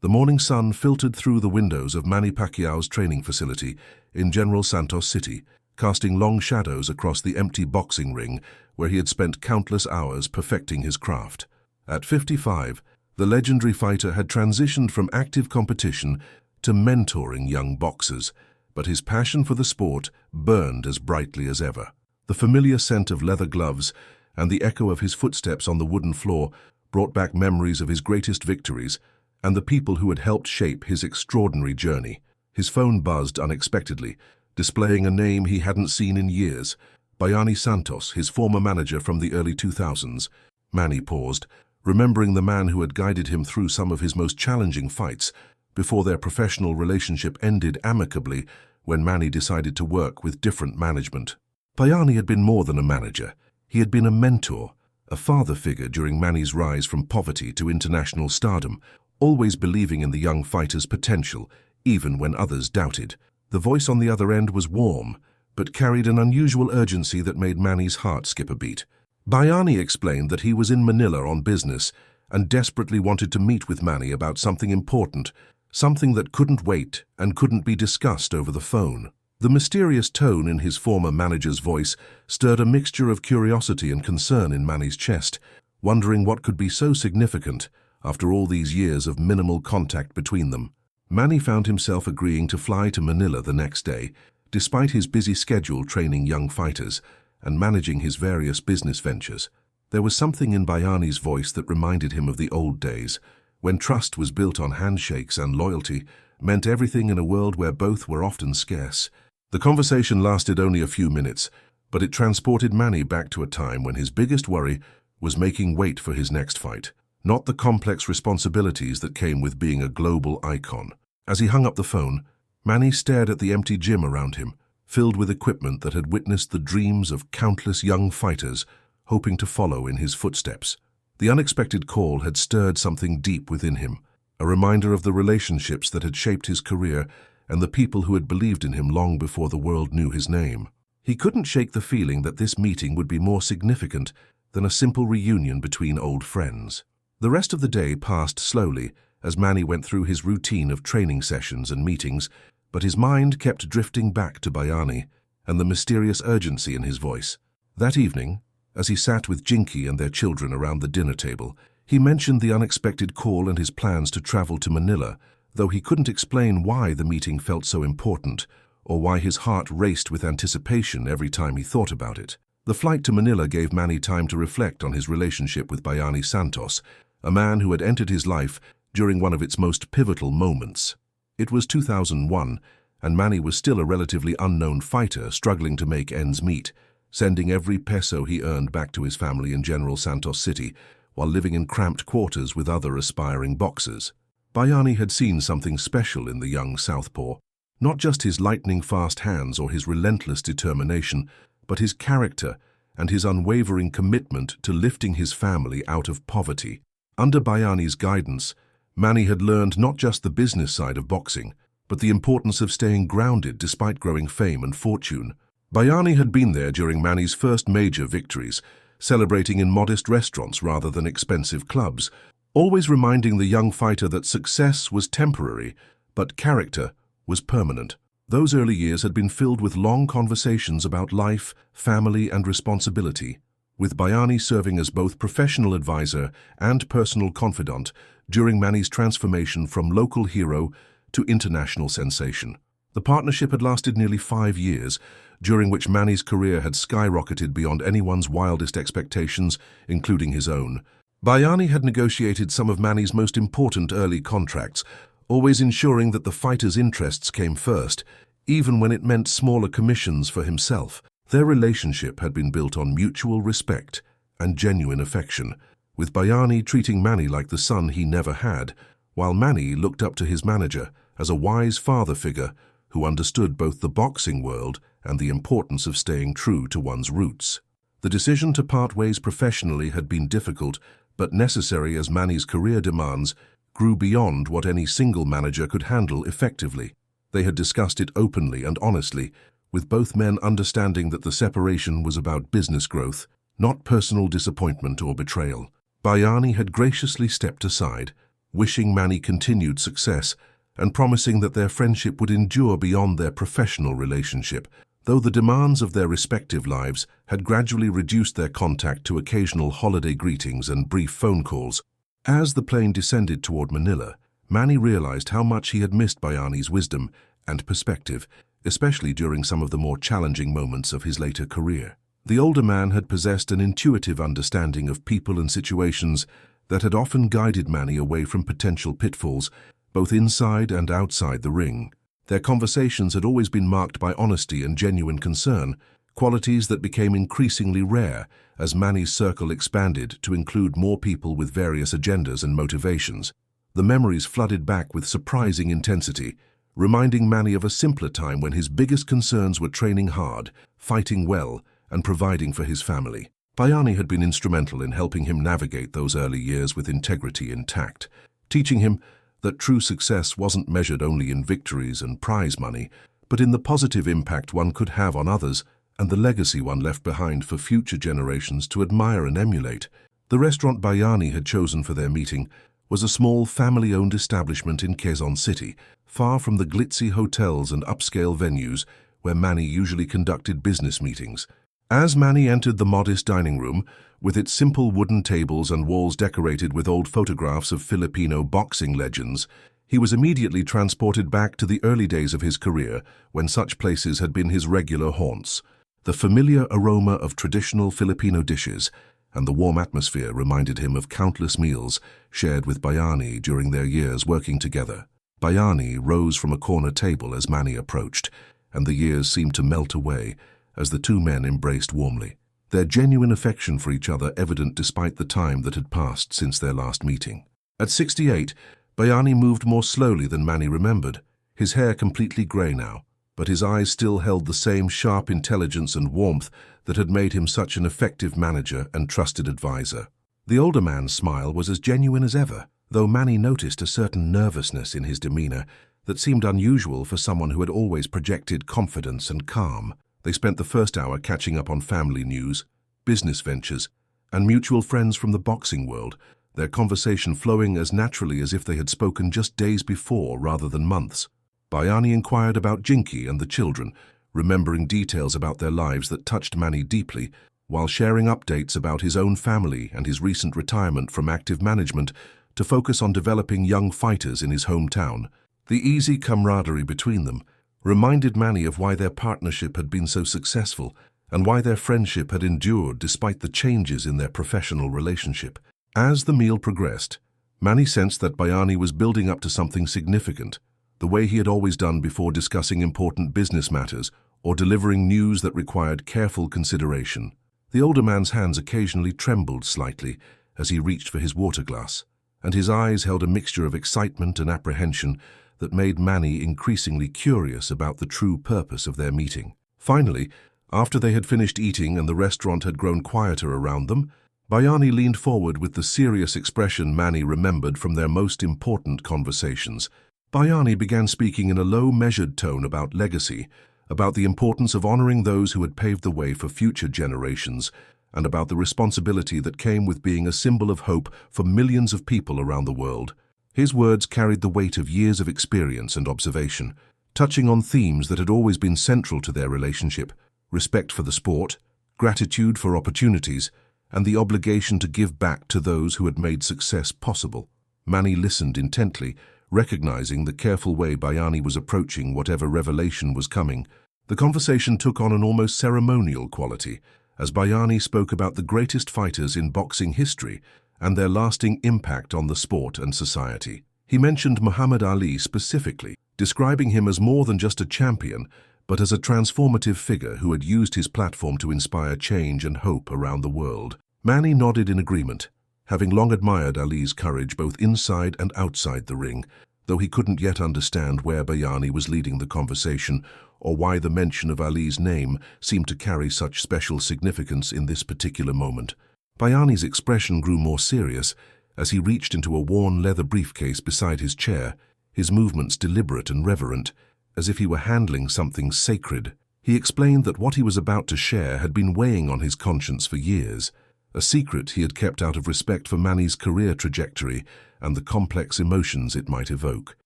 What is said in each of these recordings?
The morning sun filtered through the windows of Manny Pacquiao's training facility in General Santos City, casting long shadows across the empty boxing ring where he had spent countless hours perfecting his craft. At 55, the legendary fighter had transitioned from active competition to mentoring young boxers, but his passion for the sport burned as brightly as ever. The familiar scent of leather gloves and the echo of his footsteps on the wooden floor brought back memories of his greatest victories and the people who had helped shape his extraordinary journey. His phone buzzed unexpectedly, displaying a name he hadn't seen in years. Manny Santos, his former manager from the early 2000s. Manny paused, remembering the man who had guided him through some of his most challenging fights before their professional relationship ended amicably when Manny decided to work with different management. Manny had been more than a manager. He had been a mentor, a father figure during Manny's rise from poverty to international stardom, always believing in the young fighter's potential, even when others doubted. The voice on the other end was warm, but carried an unusual urgency that made Manny's heart skip a beat. Manny explained that he was in Manila on business and desperately wanted to meet with Manny about something important, something that couldn't wait and couldn't be discussed over the phone. The mysterious tone in his former manager's voice stirred a mixture of curiosity and concern in Manny's chest, wondering what could be so significant after all these years of minimal contact between them. Manny found himself agreeing to fly to Manila the next day, despite his busy schedule training young fighters and managing his various business ventures. There was something in Manny's voice that reminded him of the old days, when trust was built on handshakes and loyalty meant everything in a world where both were often scarce. The conversation lasted only a few minutes, but it transported Manny back to a time when his biggest worry was making weight for his next fight, not the complex responsibilities that came with being a global icon. As he hung up the phone, Manny stared at the empty gym around him, filled with equipment that had witnessed the dreams of countless young fighters hoping to follow in his footsteps. The unexpected call had stirred something deep within him, a reminder of the relationships that had shaped his career and the people who had believed in him long before the world knew his name. He couldn't shake the feeling that this meeting would be more significant than a simple reunion between old friends. The rest of the day passed slowly as Manny went through his routine of training sessions and meetings, but his mind kept drifting back to Manny and the mysterious urgency in his voice. That evening, as he sat with Jinky and their children around the dinner table, he mentioned the unexpected call and his plans to travel to Manila, though he couldn't explain why the meeting felt so important or why his heart raced with anticipation every time he thought about it. The flight to Manila gave Manny time to reflect on his relationship with Manny Santos, a man who had entered his life during one of its most pivotal moments. It was 2001, and Manny was still a relatively unknown fighter struggling to make ends meet, sending every peso he earned back to his family in General Santos City while living in cramped quarters with other aspiring boxers. Manny had seen something special in the young southpaw, not just his lightning-fast hands or his relentless determination, but his character and his unwavering commitment to lifting his family out of poverty. Under Manny's guidance, Manny had learned not just the business side of boxing, but the importance of staying grounded despite growing fame and fortune. Manny had been there during Manny's first major victories, celebrating in modest restaurants rather than expensive clubs, always reminding the young fighter that success was temporary, but character was permanent. Those early years had been filled with long conversations about life, family, and responsibility, with Manny serving as both professional advisor and personal confidant during Manny's transformation from local hero to international sensation. The partnership had lasted nearly 5 years, during which Manny's career had skyrocketed beyond anyone's wildest expectations, including his own. Manny had negotiated some of Manny's most important early contracts, always ensuring that the fighter's interests came first, even when it meant smaller commissions for himself. Their relationship had been built on mutual respect and genuine affection, with Manny treating Manny like the son he never had, while Manny looked up to his manager as a wise father figure who understood both the boxing world and the importance of staying true to one's roots. The decision to part ways professionally had been difficult, but necessary as Manny's career demands grew beyond what any single manager could handle effectively. They had discussed it openly and honestly, with both men understanding that the separation was about business growth, not personal disappointment or betrayal. Manny had graciously stepped aside, wishing Manny continued success and promising that their friendship would endure beyond their professional relationship, though the demands of their respective lives had gradually reduced their contact to occasional holiday greetings and brief phone calls. As the plane descended toward Manila, Manny realized how much he had missed Bayani's wisdom and perspective, especially during some of the more challenging moments of his later career. The older man had possessed an intuitive understanding of people and situations that had often guided Manny away from potential pitfalls, both inside and outside the ring. Their conversations had always been marked by honesty and genuine concern, qualities that became increasingly rare as Manny's circle expanded to include more people with various agendas and motivations. The memories flooded back with surprising intensity, reminding Manny of a simpler time when his biggest concerns were training hard, fighting well, and providing for his family. Bayani had been instrumental in helping him navigate those early years with integrity and tact, teaching him that true success wasn't measured only in victories and prize money, but in the positive impact one could have on others and the legacy one left behind for future generations to admire and emulate. The restaurant Bayani had chosen for their meeting was a small family-owned establishment in Quezon City, far from the glitzy hotels and upscale venues where Manny usually conducted business meetings. As Manny entered the modest dining room, with its simple wooden tables and walls decorated with old photographs of Filipino boxing legends, he was immediately transported back to the early days of his career when such places had been his regular haunts. The familiar aroma of traditional Filipino dishes and the warm atmosphere reminded him of countless meals shared with Bayani during their years working together. Bayani rose from a corner table as Manny approached, and the years seemed to melt away as the two men embraced warmly, their genuine affection for each other evident despite the time that had passed since their last meeting. At 68, Bayani moved more slowly than Manny remembered, his hair completely grey now, but his eyes still held the same sharp intelligence and warmth that had made him such an effective manager and trusted advisor. The older man's smile was as genuine as ever, though Manny noticed a certain nervousness in his demeanor that seemed unusual for someone who had always projected confidence and calm. They spent the first hour catching up on family news, business ventures, and mutual friends from the boxing world, their conversation flowing as naturally as if they had spoken just days before rather than months. Bayani inquired about Jinky and the children, remembering details about their lives that touched Manny deeply, while sharing updates about his own family and his recent retirement from active management to focus on developing young fighters in his hometown. The easy camaraderie between them reminded Manny of why their partnership had been so successful and why their friendship had endured despite the changes in their professional relationship. As the meal progressed, Manny sensed that Bayani was building up to something significant, the way he had always done before discussing important business matters or delivering news that required careful consideration. The older man's hands occasionally trembled slightly as he reached for his water glass, and his eyes held a mixture of excitement and apprehension that made Manny increasingly curious about the true purpose of their meeting. Finally, after they had finished eating and the restaurant had grown quieter around them, Bayani leaned forward with the serious expression Manny remembered from their most important conversations. Bayani began speaking in a low, measured tone about legacy, about the importance of honoring those who had paved the way for future generations, and about the responsibility that came with being a symbol of hope for millions of people around the world. His words carried the weight of years of experience and observation, touching on themes that had always been central to their relationship: respect for the sport, gratitude for opportunities, and the obligation to give back to those who had made success possible. Manny listened intently, recognizing the careful way Bayani was approaching whatever revelation was coming. The conversation took on an almost ceremonial quality, as Bayani spoke about the greatest fighters in boxing history and their lasting impact on the sport and society. He mentioned Muhammad Ali specifically, describing him as more than just a champion, but as a transformative figure who had used his platform to inspire change and hope around the world. Manny nodded in agreement, having long admired Ali's courage both inside and outside the ring, though he couldn't yet understand where Bayani was leading the conversation or why the mention of Ali's name seemed to carry such special significance in this particular moment. Bayani's expression grew more serious as he reached into a worn leather briefcase beside his chair, his movements deliberate and reverent, as if he were handling something sacred. He explained that what he was about to share had been weighing on his conscience for years, a secret he had kept out of respect for Manny's career trajectory and the complex emotions it might evoke.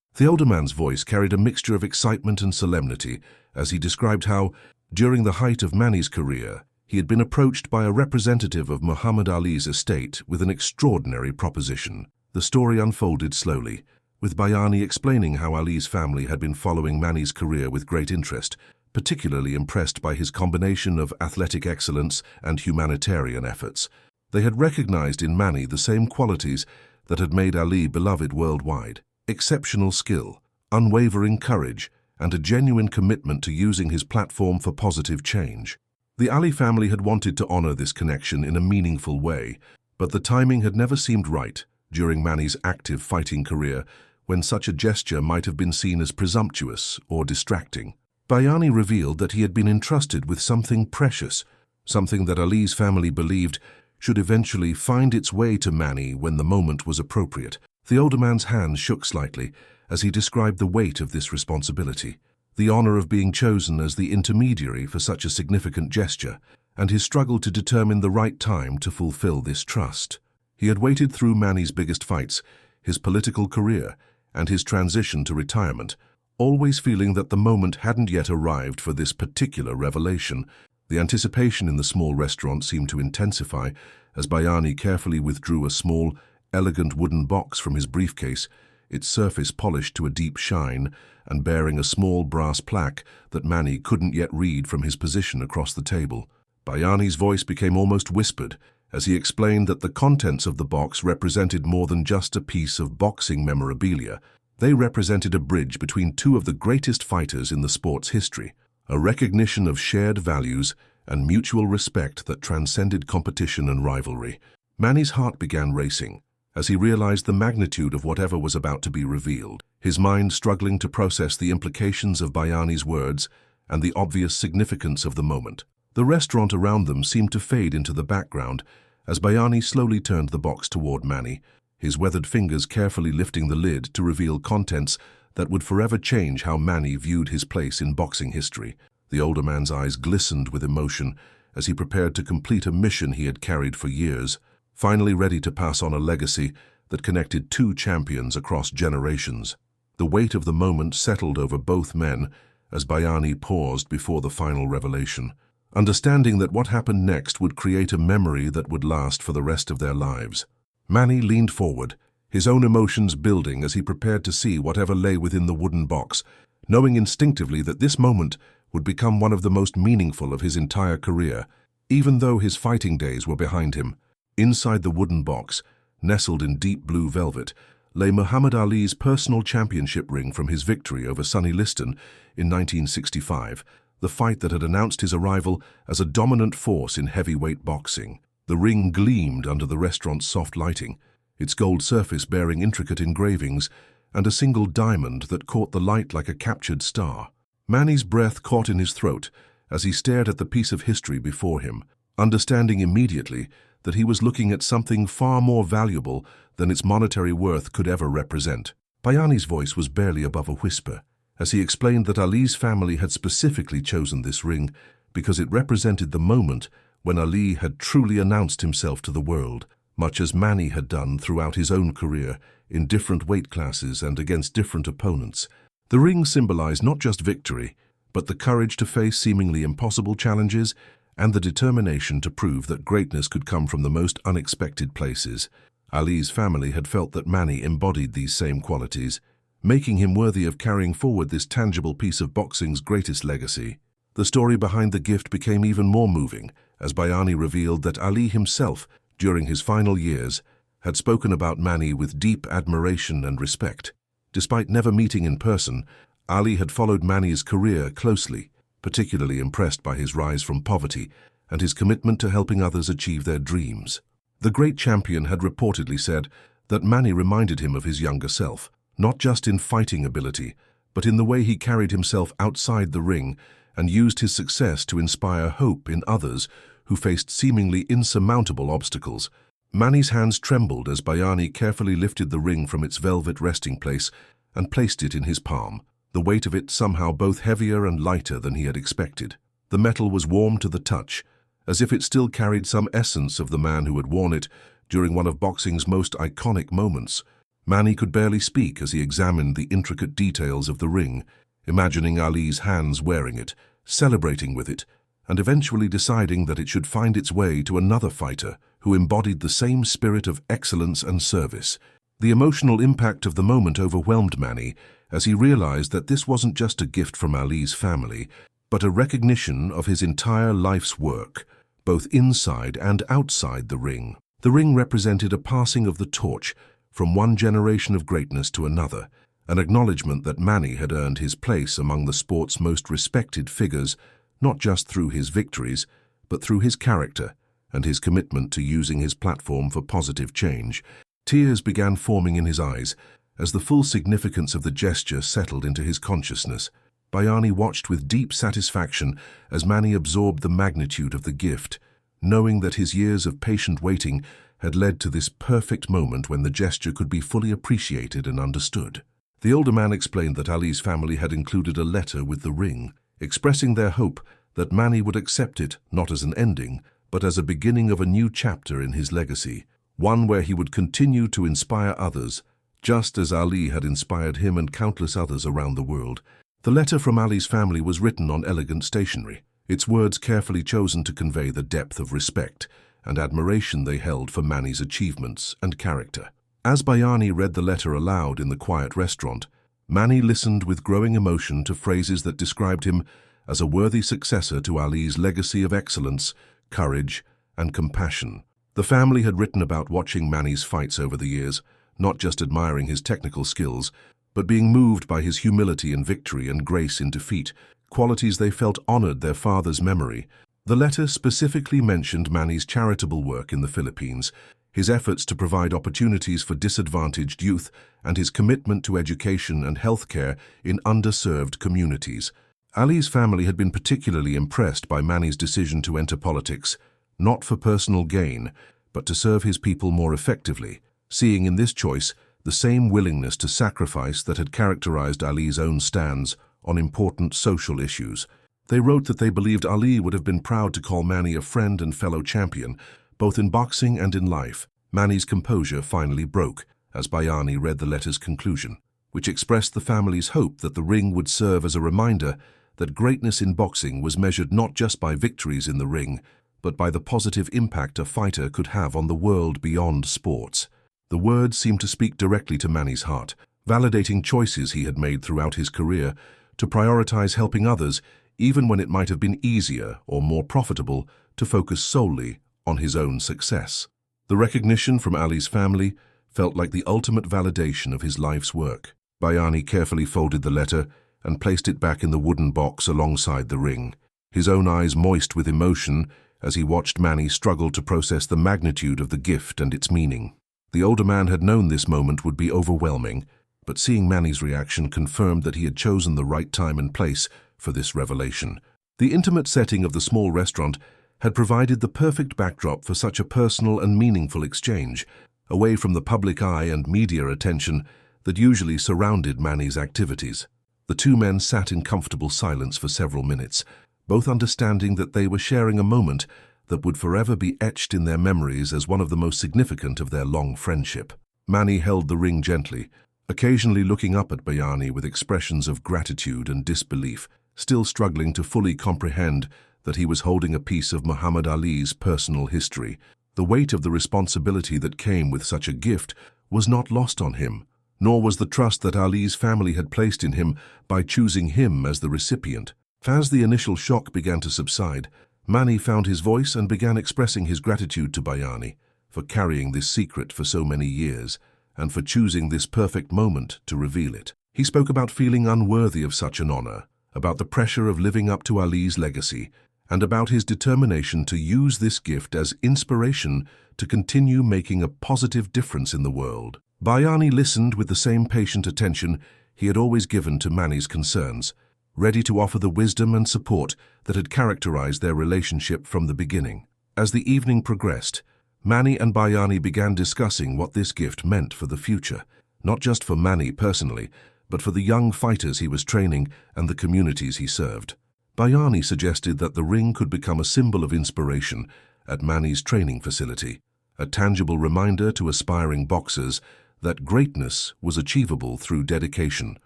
The older man's voice carried a mixture of excitement and solemnity as he described how, during the height of Manny's career, he had been approached by a representative of Muhammad Ali's estate with an extraordinary proposition. The story unfolded slowly, with Bayani explaining how Ali's family had been following Manny's career with great interest, particularly impressed by his combination of athletic excellence and humanitarian efforts. They had recognized in Manny the same qualities that had made Ali beloved worldwide: exceptional skill, unwavering courage, and a genuine commitment to using his platform for positive change. The Ali family had wanted to honor this connection in a meaningful way, but the timing had never seemed right during Manny's active fighting career, when such a gesture might have been seen as presumptuous or distracting. Bayani revealed that he had been entrusted with something precious, something that Ali's family believed should eventually find its way to Manny when the moment was appropriate. The older man's hands shook slightly as he described the weight of this responsibility, the honor of being chosen as the intermediary for such a significant gesture, and his struggle to determine the right time to fulfill this trust. He had waited through Manny's biggest fights, his political career, and his transition to retirement, always feeling that the moment hadn't yet arrived for this particular revelation. The anticipation in the small restaurant seemed to intensify as Bayani carefully withdrew a small, elegant wooden box from his briefcase, its surface polished to a deep shine and bearing a small brass plaque that Manny couldn't yet read from his position across the table. Bayani's voice became almost whispered as he explained that the contents of the box represented more than just a piece of boxing memorabilia. They represented a bridge between two of the greatest fighters in the sport's history, a recognition of shared values and mutual respect that transcended competition and rivalry. Manny's heart began racing as he realized the magnitude of whatever was about to be revealed, his mind struggling to process the implications of Bayani's words and the obvious significance of the moment. The restaurant around them seemed to fade into the background as Bayani slowly turned the box toward Manny, his weathered fingers carefully lifting the lid to reveal contents that would forever change how Manny viewed his place in boxing history. The older man's eyes glistened with emotion as he prepared to complete a mission he had carried for years, finally ready to pass on a legacy that connected two champions across generations. The weight of the moment settled over both men as Bayani paused before the final revelation, understanding that what happened next would create a memory that would last for the rest of their lives. Manny leaned forward, his own emotions building as he prepared to see whatever lay within the wooden box, knowing instinctively that this moment would become one of the most meaningful of his entire career, even though his fighting days were behind him. Inside the wooden box, nestled in deep blue velvet, lay Muhammad Ali's personal championship ring from his victory over Sonny Liston in 1965, the fight that had announced his arrival as a dominant force in heavyweight boxing. The ring gleamed under the restaurant's soft lighting, its gold surface bearing intricate engravings and a single diamond that caught the light like a captured star. Manny's breath caught in his throat as he stared at the piece of history before him, understanding immediately that he was looking at something far more valuable than its monetary worth could ever represent. Bayani's voice was barely above a whisper as he explained that Ali's family had specifically chosen this ring because it represented the moment when Ali had truly announced himself to the world, much as Manny had done throughout his own career in different weight classes and against different opponents. The ring symbolized not just victory, but the courage to face seemingly impossible challenges and the determination to prove that greatness could come from the most unexpected places. Ali's family had felt that Manny embodied these same qualities, making him worthy of carrying forward this tangible piece of boxing's greatest legacy. The story behind the gift became even more moving as Bayani revealed that Ali himself, during his final years, had spoken about Manny with deep admiration and respect. Despite never meeting in person, Ali had followed Manny's career closely, particularly impressed by his rise from poverty and his commitment to helping others achieve their dreams. The great champion had reportedly said that Manny reminded him of his younger self, not just in fighting ability, but in the way he carried himself outside the ring and used his success to inspire hope in others who faced seemingly insurmountable obstacles. Manny's hands trembled as Bayani carefully lifted the ring from its velvet resting place and placed it in his palm, the weight of it somehow both heavier and lighter than he had expected. The metal was warm to the touch, as if it still carried some essence of the man who had worn it during one of boxing's most iconic moments. Manny could barely speak as he examined the intricate details of the ring, imagining Ali's hands wearing it, celebrating with it, and eventually deciding that it should find its way to another fighter who embodied the same spirit of excellence and service. The emotional impact of the moment overwhelmed Manny as he realized that this wasn't just a gift from Ali's family, but a recognition of his entire life's work, both inside and outside the ring. The ring represented a passing of the torch from one generation of greatness to another, an acknowledgement that Manny had earned his place among the sport's most respected figures, not just through his victories, but through his character and his commitment to using his platform for positive change. Tears began forming in his eyes as the full significance of the gesture settled into his consciousness. Bayani watched with deep satisfaction as Manny absorbed the magnitude of the gift, knowing that his years of patient waiting had led to this perfect moment when the gesture could be fully appreciated and understood. The older man explained that Ali's family had included a letter with the ring, expressing their hope that Manny would accept it not as an ending, but as a beginning of a new chapter in his legacy, one where he would continue to inspire others, just as Ali had inspired him and countless others around the world. The letter from Ali's family was written on elegant stationery, its words carefully chosen to convey the depth of respect and admiration they held for Manny's achievements and character. As Bayani read the letter aloud in the quiet restaurant, Manny listened with growing emotion to phrases that described him as a worthy successor to Ali's legacy of excellence, courage, and compassion. The family had written about watching Manny's fights over the years, not just admiring his technical skills, but being moved by his humility in victory and grace in defeat, qualities they felt honored their father's memory. The letter specifically mentioned Manny's charitable work in the Philippines, his efforts to provide opportunities for disadvantaged youth, and his commitment to education and healthcare in underserved communities. Ali's family had been particularly impressed by Manny's decision to enter politics, not for personal gain, but to serve his people more effectively, seeing in this choice the same willingness to sacrifice that had characterized Ali's own stands on important social issues. They wrote that they believed Ali would have been proud to call Manny a friend and fellow champion, both in boxing and in life. Manny's composure finally broke as Bayani read the letter's conclusion, which expressed the family's hope that the ring would serve as a reminder that greatness in boxing was measured not just by victories in the ring, but by the positive impact a fighter could have on the world beyond sports. The words seemed to speak directly to Manny's heart, validating choices he had made throughout his career to prioritize helping others, even when it might have been easier or more profitable to focus solely on his own success. The recognition from Ali's family felt like the ultimate validation of his life's work. Bayani carefully folded the letter and placed it back in the wooden box alongside the ring, his own eyes moist with emotion as he watched Manny struggle to process the magnitude of the gift and its meaning. The older man had known this moment would be overwhelming, but seeing Manny's reaction confirmed that he had chosen the right time and place for this revelation. The intimate setting of the small restaurant had provided the perfect backdrop for such a personal and meaningful exchange, away from the public eye and media attention that usually surrounded Manny's activities. The two men sat in comfortable silence for several minutes, both understanding that they were sharing a moment that would forever be etched in their memories as one of the most significant of their long friendship. Manny held the ring gently, occasionally looking up at Bayani with expressions of gratitude and disbelief, still struggling to fully comprehend that he was holding a piece of Muhammad Ali's personal history. The weight of the responsibility that came with such a gift was not lost on him, nor was the trust that Ali's family had placed in him by choosing him as the recipient. As the initial shock began to subside, Manny found his voice and began expressing his gratitude to Bayani for carrying this secret for so many years and for choosing this perfect moment to reveal it. He spoke about feeling unworthy of such an honor, about the pressure of living up to Ali's legacy, and about his determination to use this gift as inspiration to continue making a positive difference in the world. Bayani listened with the same patient attention he had always given to Manny's concerns, ready to offer the wisdom and support that had characterized their relationship from the beginning. As the evening progressed, Manny and Bayani began discussing what this gift meant for the future, not just for Manny personally, but for the young fighters he was training and the communities he served. Bayani suggested that the ring could become a symbol of inspiration at Manny's training facility, a tangible reminder to aspiring boxers that greatness was achievable through dedication,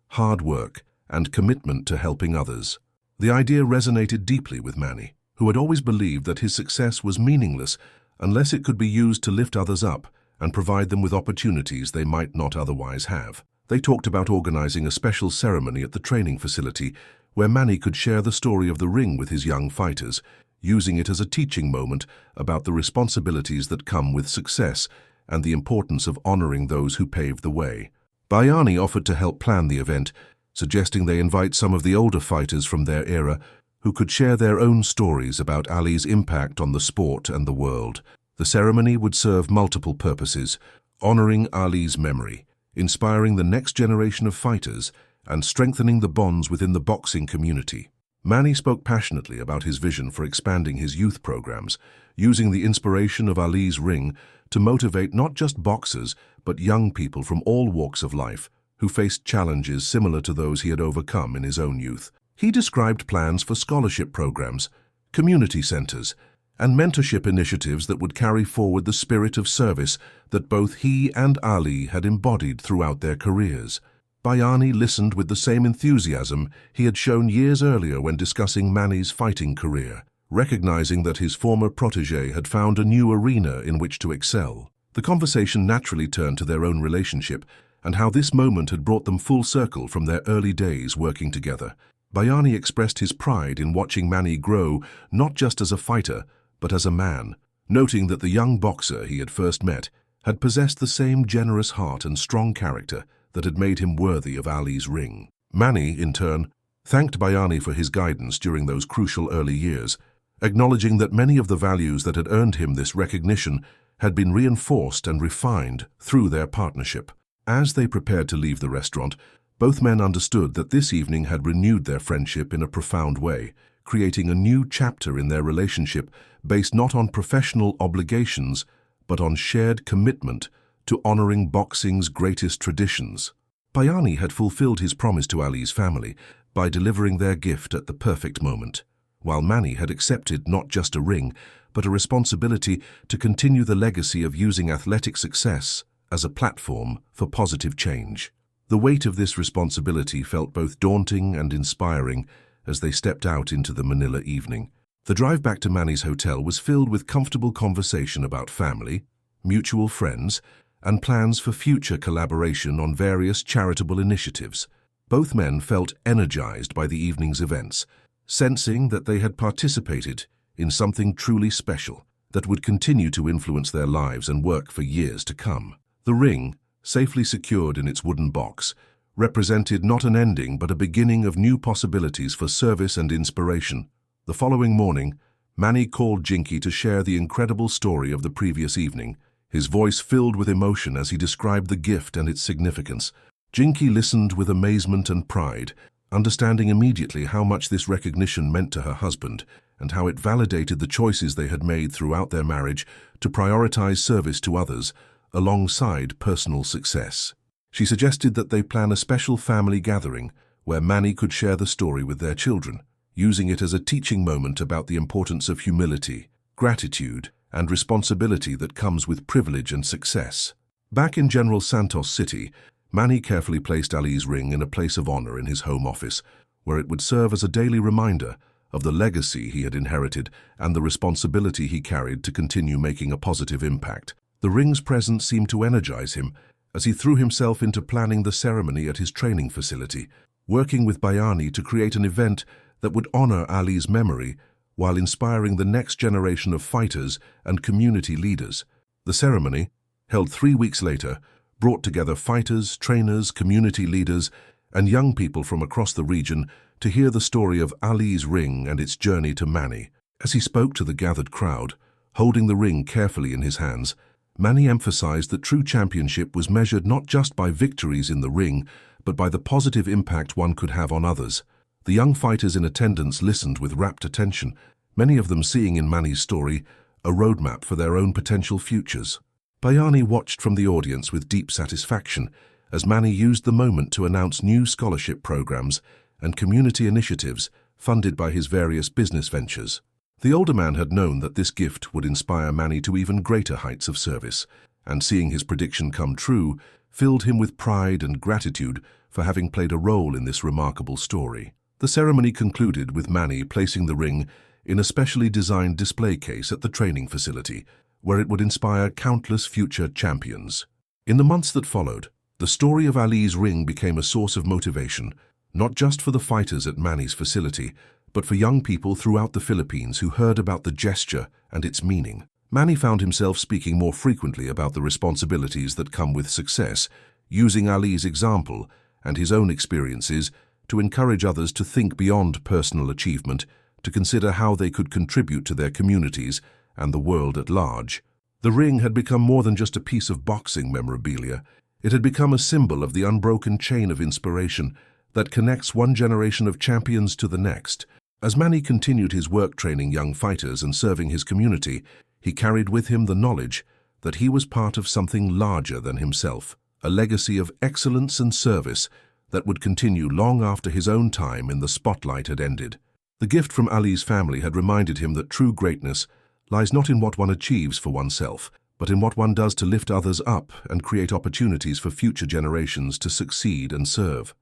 hard work, and commitment to helping others. The idea resonated deeply with Manny, who had always believed that his success was meaningless unless it could be used to lift others up and provide them with opportunities they might not otherwise have. They talked about organizing a special ceremony at the training facility where Manny could share the story of the ring with his young fighters, using it as a teaching moment about the responsibilities that come with success and the importance of honoring those who paved the way. Bayani offered to help plan the event, suggesting they invite some of the older fighters from their era who could share their own stories about Ali's impact on the sport and the world. The ceremony would serve multiple purposes, honoring Ali's memory, inspiring the next generation of fighters, and strengthening the bonds within the boxing community. Manny spoke passionately about his vision for expanding his youth programs, using the inspiration of Ali's ring to motivate not just boxers, but young people from all walks of life who faced challenges similar to those he had overcome in his own youth. He described plans for scholarship programs, community centers, and mentorship initiatives that would carry forward the spirit of service that both he and Ali had embodied throughout their careers. Bayani listened with the same enthusiasm he had shown years earlier when discussing Manny's fighting career, recognizing that his former protégé had found a new arena in which to excel. The conversation naturally turned to their own relationship and how this moment had brought them full circle from their early days working together. Bayani expressed his pride in watching Manny grow not just as a fighter, but as a man, noting that the young boxer he had first met had possessed the same generous heart and strong character that had made him worthy of Ali's ring. Manny, in turn, thanked Bayani for his guidance during those crucial early years, acknowledging that many of the values that had earned him this recognition had been reinforced and refined through their partnership. As they prepared to leave the restaurant, both men understood that this evening had renewed their friendship in a profound way, creating a new chapter in their relationship based not on professional obligations, but on shared commitment to honoring boxing's greatest traditions. Bayani had fulfilled his promise to Ali's family by delivering their gift at the perfect moment, while Manny had accepted not just a ring, but a responsibility to continue the legacy of using athletic success as a platform for positive change. The weight of this responsibility felt both daunting and inspiring as they stepped out into the Manila evening. The drive back to Manny's hotel was filled with comfortable conversation about family, mutual friends, and plans for future collaboration on various charitable initiatives. Both men felt energized by the evening's events, sensing that they had participated in something truly special that would continue to influence their lives and work for years to come. The ring, safely secured in its wooden box, represented not an ending but a beginning of new possibilities for service and inspiration. The following morning, Manny called Jinky to share the incredible story of the previous evening, his voice filled with emotion as he described the gift and its significance. Jinky listened with amazement and pride, understanding immediately how much this recognition meant to her husband and how it validated the choices they had made throughout their marriage to prioritize service to others alongside personal success. She suggested that they plan a special family gathering where Manny could share the story with their children, using it as a teaching moment about the importance of humility, gratitude, and responsibility that comes with privilege and success. Back in General Santos City, Manny carefully placed Ali's ring in a place of honor in his home office, where it would serve as a daily reminder of the legacy he had inherited and the responsibility he carried to continue making a positive impact. The ring's presence seemed to energize him as he threw himself into planning the ceremony at his training facility, working with Bayani to create an event that would honor Ali's memory while inspiring the next generation of fighters and community leaders. The ceremony, held 3 weeks later, brought together fighters, trainers, community leaders, and young people from across the region to hear the story of Ali's ring and its journey to Manny. As he spoke to the gathered crowd, holding the ring carefully in his hands, Manny emphasized that true championship was measured not just by victories in the ring, but by the positive impact one could have on others. The young fighters in attendance listened with rapt attention, many of them seeing in Manny's story a roadmap for their own potential futures. Bayani watched from the audience with deep satisfaction as Manny used the moment to announce new scholarship programs and community initiatives funded by his various business ventures. The older man had known that this gift would inspire Manny to even greater heights of service, and seeing his prediction come true filled him with pride and gratitude for having played a role in this remarkable story. The ceremony concluded with Manny placing the ring in a specially designed display case at the training facility, where it would inspire countless future champions. In the months that followed, the story of Ali's ring became a source of motivation, not just for the fighters at Manny's facility, but for young people throughout the Philippines who heard about the gesture and its meaning. Manny found himself speaking more frequently about the responsibilities that come with success, using Ali's example and his own experiences to encourage others to think beyond personal achievement, to consider how they could contribute to their communities and the world at large. The ring had become more than just a piece of boxing memorabilia. It had become a symbol of the unbroken chain of inspiration that connects one generation of champions to the next. As Manny continued his work training young fighters and serving his community, he carried with him the knowledge that he was part of something larger than himself, a legacy of excellence and service that would continue long after his own time in the spotlight had ended. The gift from Ali's family had reminded him that true greatness lies not in what one achieves for oneself, but in what one does to lift others up and create opportunities for future generations to succeed and serve.